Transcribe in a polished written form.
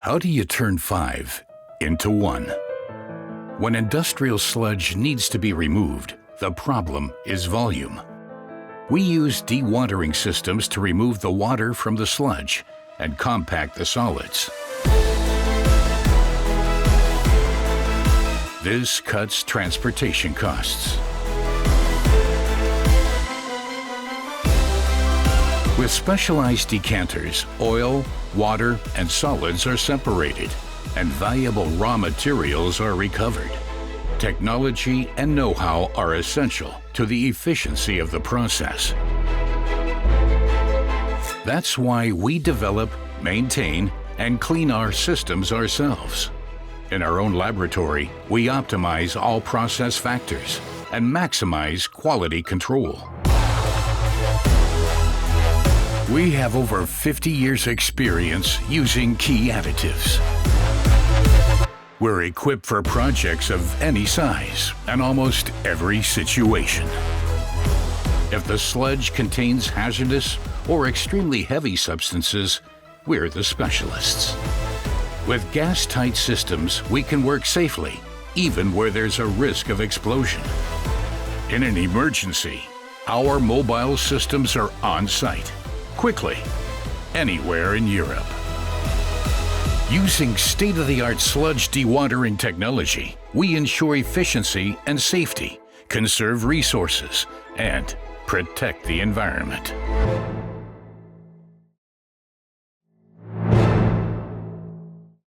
How do you turn 5 into 1? When industrial sludge needs to be removed, the problem is volume. We use dewatering systems to remove the water from the sludge and compact the solids. This cuts transportation costs. With specialized decanters, oil, water, and solids are separated, and valuable raw materials are recovered. Technology and know-how are essential to the efficiency of the process. That's why we develop, maintain, and clean our systems ourselves. In our own laboratory, we optimize all process factors and maximize quality control. We have over 50 years' experience using key additives. We're equipped for projects of any size and almost every situation. If the sludge contains hazardous or extremely heavy substances, we're the specialists. With gas-tight systems, we can work safely, even where there's a risk of explosion. In an emergency, our mobile systems are on-site, quickly, anywhere in Europe. Using state-of-the-art sludge dewatering technology, we ensure efficiency and safety, conserve resources, and protect the environment.